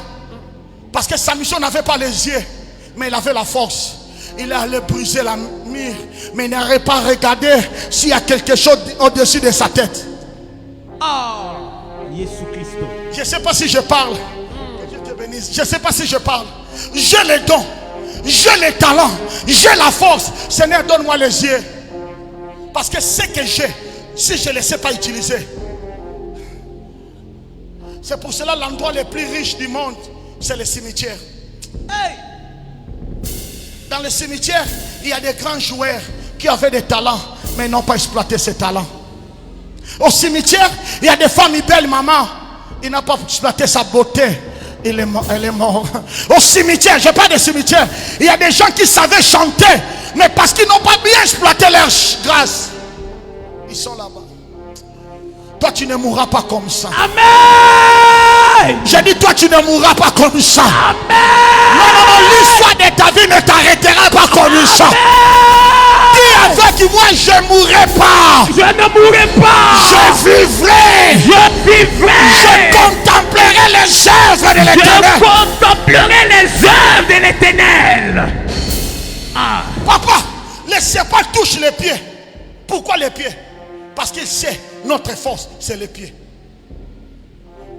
Parce que Samson n'avait pas les yeux, mais il avait la force. Il allait briser la mur, mais il n'aurait pas regardé s'il y a quelque chose au-dessus de sa tête. Jésus Christ. Je ne sais pas si je parle. Que Dieu te bénisse. Je ne sais pas si je parle. J'ai les dons, j'ai les talents, j'ai la force. Seigneur, donne-moi les yeux. Parce que ce que j'ai, si je ne les sais pas utiliser. C'est pour cela l'endroit le plus riche du monde, c'est le cimetière. Dans le cimetière, il y a des grands joueurs qui avaient des talents, mais n'ont pas exploité ces talents. Au cimetière, il y a des femmes belles, maman. Il n'a pas exploité sa beauté. Elle est morte. Au cimetière, je parle de cimetière. Il y a des gens qui savaient chanter, mais parce qu'ils n'ont pas bien exploité leur grâce, ils sont là-bas. Toi, tu ne mourras pas comme ça. Amen. J'ai dit, toi, tu ne mourras pas comme ça. Amen. Non, l'histoire de ta vie ne t'arrêtera pas comme ça. Dis avec moi, je ne mourrai pas. Je ne mourrai pas. Je vivrai. Je contemplerai les œuvres de l'Éternel. Je contemplerai les œuvres de l'Éternel. Papa, le serpent touche les pieds. Pourquoi les pieds? Parce qu'il sait, notre force, c'est les pieds.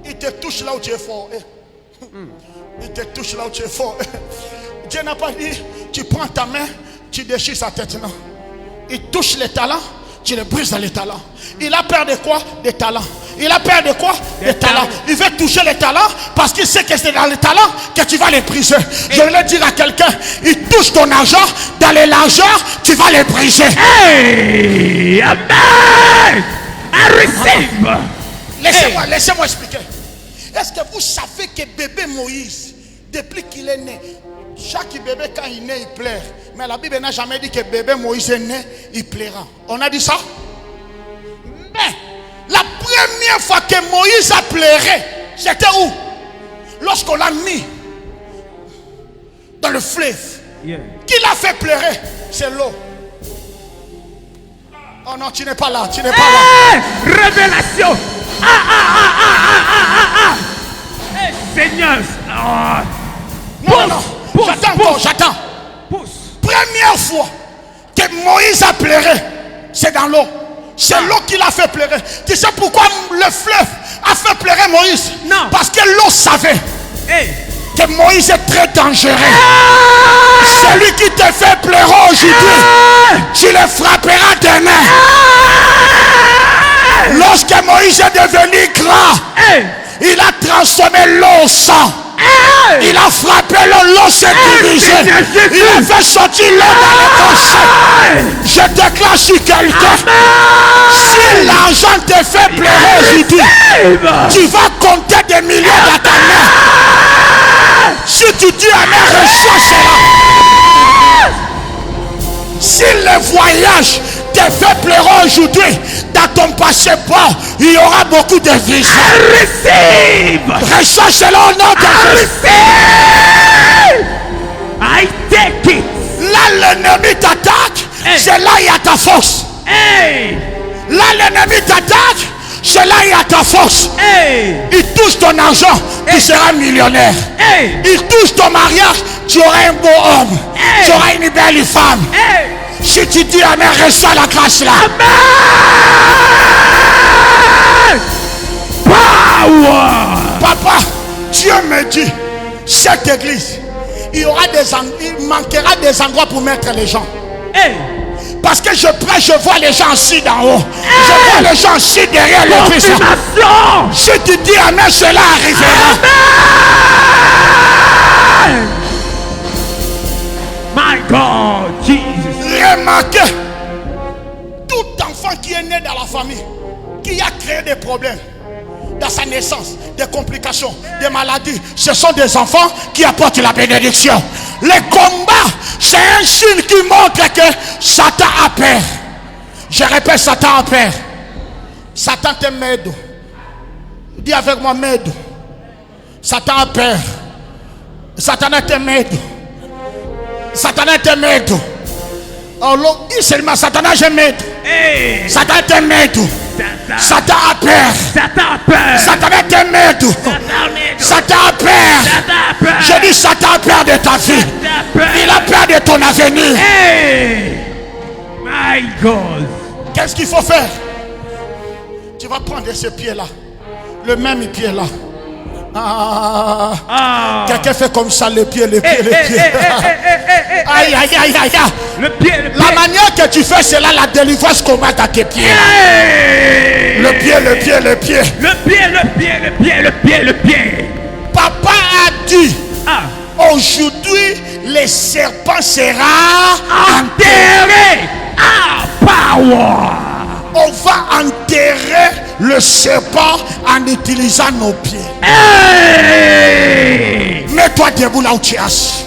Il te touche là où tu es fort. Il te touche là où tu es fort. Dieu n'a pas dit, tu prends ta main, tu déchires sa tête. Non. Il touche les talents, tu les brises dans les talents. Il a peur de quoi? Des talents. Il a peur de quoi? Des talents. Il veut toucher les talents parce qu'il sait que c'est dans les talents que tu vas les briser. Je vais dire à quelqu'un, il touche ton argent, dans les largeurs, tu vas les briser. Amen. receive. Laissez-moi expliquer. Est-ce que vous savez que bébé Moïse, depuis qu'il est né, chaque bébé quand il naît, il pleure. Mais la Bible n'a jamais dit que bébé Moïse est né, il pleura. On a dit ça? Mais la première fois que Moïse a pleuré, c'était où? Lorsqu'on l'a mis dans le fleuve. Yeah. Qui l'a fait pleurer? C'est l'eau. Oh non, tu n'es pas là, tu n'es pas là. Révélation. Seigneur. Non. J'attends. Pousse. Première fois que Moïse a pleuré, c'est dans l'eau. C'est l'eau qui l'a fait pleurer. Tu sais pourquoi le fleuve a fait pleurer Moïse? Non. Parce que l'eau savait que Moïse est très dangereux. Celui qui te fait pleurer aujourd'hui, tu le frapperas demain. Lorsque Moïse est devenu grand, il a transformé l'eau en sang. Il a frappé l'eau s'est dirigé. Il a fait sortir l'eau dans les rochers. Je déclare sur quelqu'un, si l'argent te fait pleurer aujourd'hui, tu vas compter des millions dans ta main. Si tu dis amen, reçois cela. Si le voyage te fait pleurer aujourd'hui, dans ton passeport, il y aura beaucoup de visions. Reçois cela au nom de Jésus. I take it. Là, l'ennemi t'attaque, c'est là il y a ta force. Là, l'ennemi t'attaque, c'est là il y a ta force. Il touche ton argent, tu seras millionnaire. Il touche ton mariage, tu auras un beau homme. Tu auras une belle femme. Si tu dis amen, reçois la grâce là. Power. Papa, Dieu me dit, cette église, il manquera des endroits pour mettre les gens. Parce que je prêche, je vois les gens assis d'en haut. Je vois les gens assis derrière le puissant. Si tu dis amen, cela arrivera. My God, Jesus. Remarquez, tout enfant qui est né dans la famille, qui a créé des problèmes dans sa naissance, des complications, des maladies, ce sont des enfants qui apportent la bénédiction. Les combats, c'est un signe qui montre que Satan a peur. Je répète, Satan a peur. Satan te m'aide. Dis avec moi, m'aide. Satan a peur. Satan te m'aide. Satan te m'aide. Alors, dis seulement, Satan je m'aide. Satan te m'aide. Satan a peur. Satan a peur. Satan te m'aide. Satan a peur. Je dis Satan a peur de ta vie. Il a peur de ton avenir. My God. Qu'est-ce qu'il faut faire? Tu vas prendre ce pied-là. Le même pied là. Quelqu'un fait comme ça, le pied. Aïe, aïe, aïe, aïe. Le pied. La manière que tu fais, c'est là la délivrance commence à tes pieds. Le pied. Papa a dit, aujourd'hui, le serpent sera enterré. Power. On va enterrer le serpent en utilisant nos pieds. Mets-toi debout là où tu es assis.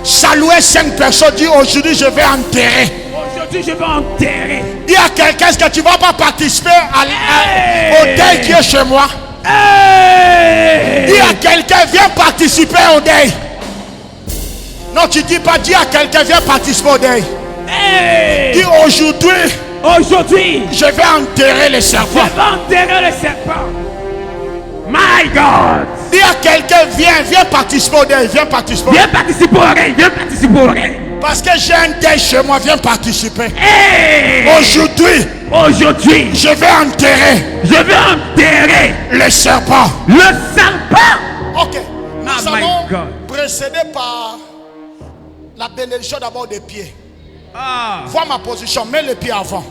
Saluez 5 personnes. Dis aujourd'hui je vais enterrer. Aujourd'hui je vais enterrer. Dis à quelqu'un, est-ce que tu ne vas pas participer au deuil qui est chez moi? Dis à quelqu'un, viens participer au deuil. Non, tu dis pas, dis à quelqu'un, viens participer au deuil. Dis aujourd'hui, je vais enterrer le serpent. My God. Dis à quelqu'un, viens participer au deuil. Viens participer au deuil. Parce que j'ai un deuil chez moi, viens participer. Aujourd'hui, je vais enterrer le serpent. Ok. Nous allons précéder par la bénédiction d'abord des pieds. Vois ma position, mets le pied avant.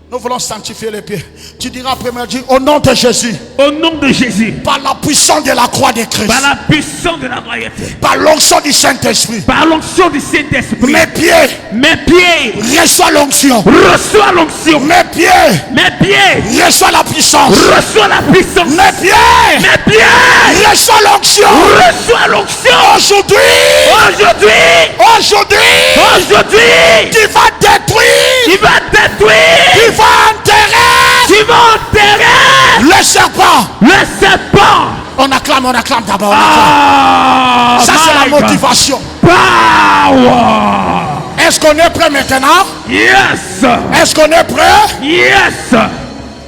Nous voulons sanctifier les pieds. Tu diras après moi, dis au nom de Jésus. Au nom de Jésus. Par la puissance de la croix de Christ. Par la puissance de la royauté. Par l'onction du Saint-Esprit. Par l'onction du Saint-Esprit. Mes pieds. Mes pieds. Reçois l'onction. Reçois l'onction. Mes pieds. Mes pieds. Reçois la puissance. Reçois la puissance. Mes pieds. Mes pieds. Reçois l'onction. Reçois l'onction. Aujourd'hui. Aujourd'hui. Aujourd'hui. Aujourd'hui. Tu vas détruire. Tu vas détruire. Tu vas enterrer. Tu vas enterrer Le serpent. le serpent. On acclame d'abord. Ah, Ça c'est la my God. motivation. Power. Est-ce qu'on est prêt maintenant? Yes. Est-ce qu'on est prêt? Yes.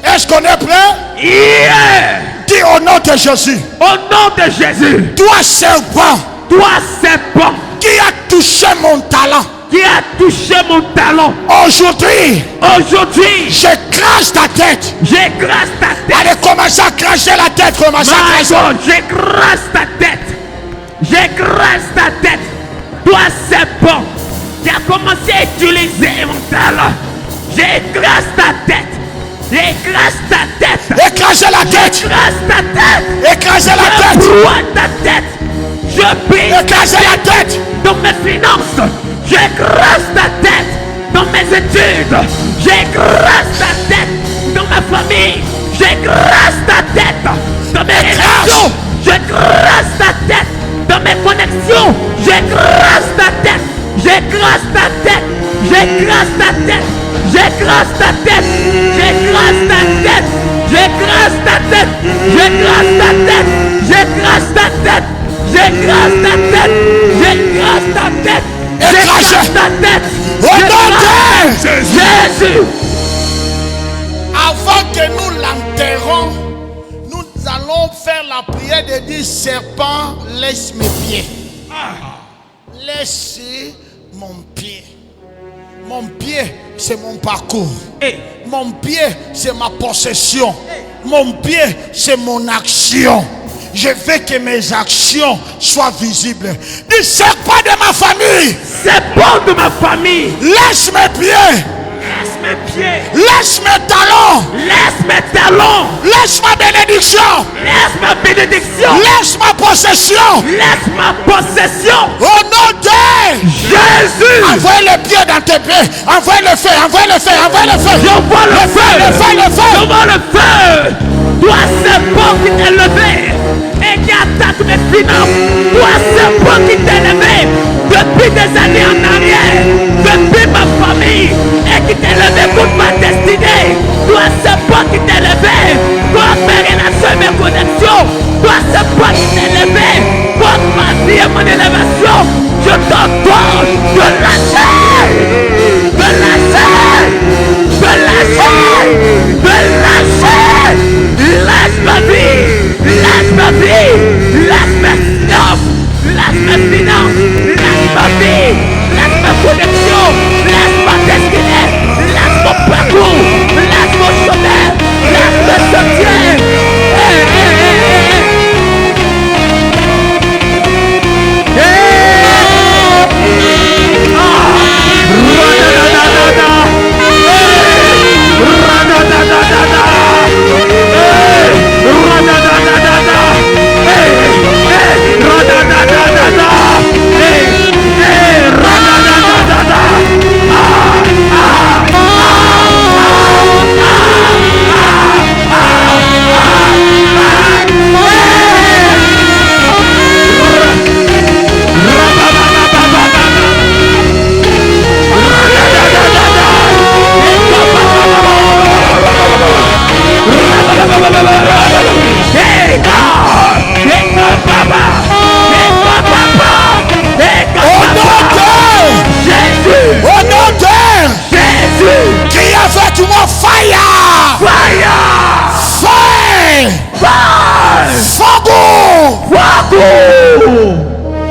Est-ce qu'on est prêt? Yeah. Dis au nom de Jésus. Au nom de Jésus. Toi serpent Toi serpent qui a touché mon talent. qui a touché mon talon. Aujourd'hui, Aujourd'hui, j'écrase ta tête. j'écrase ta tête. Allez, commencez à cracher la tête. Commencez à My cracher. God, j'écrase ta tête. J'écrase ta tête. Toi serpent qui a commencé à utiliser mon talent. J'écrase ta tête. J'écrase ta tête. Écrasez la tête. J'écrase ta tête. Écrasez la Je tête. broie ta tête. Je brise Écrasez la tête. dans mes finances. J'écrase ta tête dans mes études. J'écrase ta tête dans ma famille. J'écrase ta tête dans mes relations. J'écrase ta tête dans mes connexions. J'écrase ta tête. J'écrase ta tête. J'écrase ta tête. J'écrase ta tête. J'écrase ta tête. J'écrase ta tête. J'écrase ta tête. J'écrase ta tête. J'écrase ta tête. J'écrase ta tête. J'écrase ta tête. Au nom de Jésus. Avant que nous l'enterrons, nous allons faire la prière de dire serpent, laisse mes pieds. Laisse mon pied. Mon pied, c'est mon parcours. Hey. Mon pied, c'est ma possession. Mon pied, c'est mon action. Je veux que mes actions soient visibles. Ne sers pas de ma famille. C'est bon de ma famille. Laisse mes pieds. Laisse mes pieds. Laisse mes talons. Laisse mes talons. Laisse ma bénédiction. Laisse ma bénédiction. Laisse ma possession. Laisse ma possession. Au nom de Jésus. envoie le pied dans tes pieds. Envoie le feu. Envoie le feu. Envoie le feu. J'envoie le feu. Le feu. Le feu. J'envoie le feu. Toi, serpent qui t'es levé et qui attaque mes finances. Toi, serpent qui t'es levé depuis des années en arrière, depuis ma famille, et qui t'es levé contre ma destinée. Toi, serpent qui t'es levé contre mes relations et mes connexions. Toi, serpent qui t'es levé contre ma vie et mon élévation. Je t'ordonne de lâcher, de lâcher, de lâcher, de lâcher. Lâche ma vie, lâche ma vie, lâche mes finances, lâche mes finances, lâche ma vie, lâche ma connexion, lâche ma destinée, lâche mon parcours, lâche mon chemin, lâche mes sentiers. Hey, hey, hey, hey.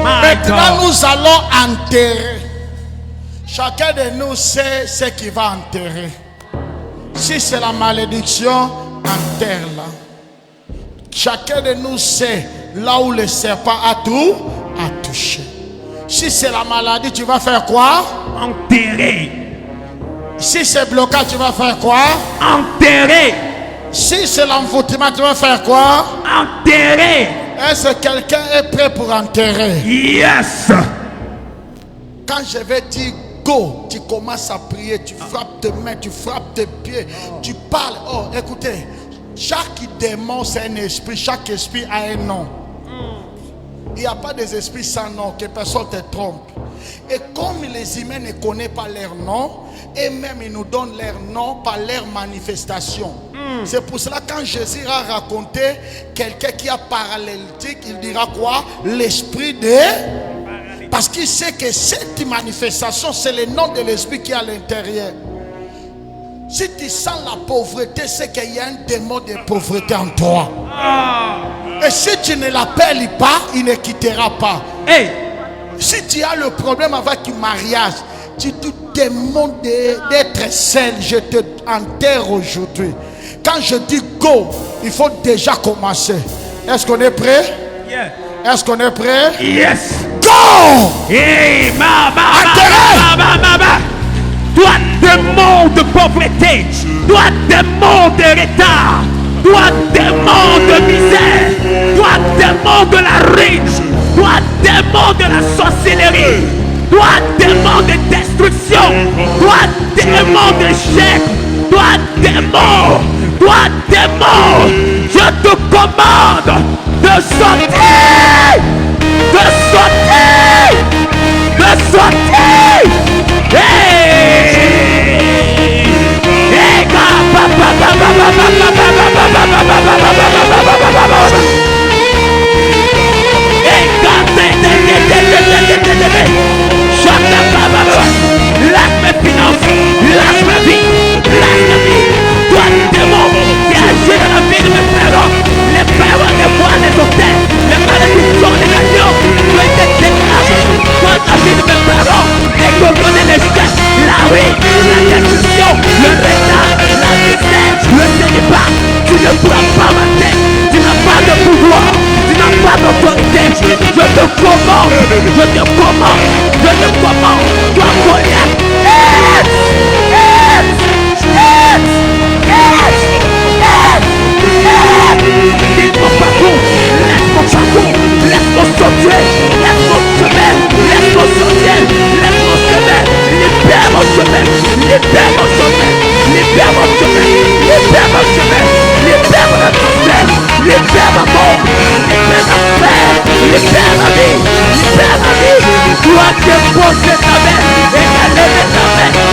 Maintenant, nous allons enterrer. Chacun de nous sait ce qu'il va enterrer. Si c'est la malédiction, enterre-la. Chacun de nous sait là où le serpent a touché. Si c'est la maladie, tu vas faire quoi? Enterrer. Si c'est blocage, tu vas faire quoi? Enterrer. Si c'est l'envoûtement, tu vas faire quoi? Enterrer. Est-ce que quelqu'un est prêt pour enterrer? Yes. Quand je vais dire go, tu commences à prier, tu frappes tes mains, tu frappes tes pieds, tu parles. Oh, écoutez, chaque démon c'est un esprit, chaque esprit a un nom. Il n'y a pas des esprits sans nom, que personne te trompe. Et comme les humains ne connaissent pas leur nom, et même ils nous donnent leur nom par leur manifestation. C'est pour cela quand Jésus a raconté quelqu'un qui a paralytique, il dira quoi? L'esprit de... Parce qu'il sait que cette manifestation, c'est le nom de l'esprit qui est à l'intérieur. Si tu sens la pauvreté, c'est qu'il y a un démon de pauvreté en toi. Et si tu ne l'appelles pas, il ne quittera pas. Hey. Si tu as le problème avec le mariage, tu te demandes d'être seul, je te enterre aujourd'hui. Quand je dis go, il faut déjà commencer. Est-ce qu'on est prêt? Yeah. Est-ce qu'on est prêt? Yes. Go! Hey, Enterrez! Toi, démon de pauvreté, toi, démon de retard, toi, démon de misère, toi, démon de la ruine, toi, démon de la sorcellerie, toi, démon de destruction, toi, démon d'échec, toi, démon, je te commande de sauter, de sauter, de sauter. Hey! Hey, lâche mes finances, lâche ma vie, toi démon qui agit dans la vie de mes parents, les parents des voix des hôtels, les malédictions des gagnants, tu étais déclaré dans la vie de mes parents, et qu'on connaît les stress, la rue, la destruction, le retard, la misère, le célibat, tu ne pourras pas ma tête, tu n'as pas de pouvoir, tu n'as pas d'autorité, je te commande, toi Goliath, laisse-moi parcours, laisse-moi sauter, laisse-moi semer, libère mon chemin, libère mon atmosphère, libère ma mort, libère ma paix, libère ma vie, toi qui poses ta main et ta main.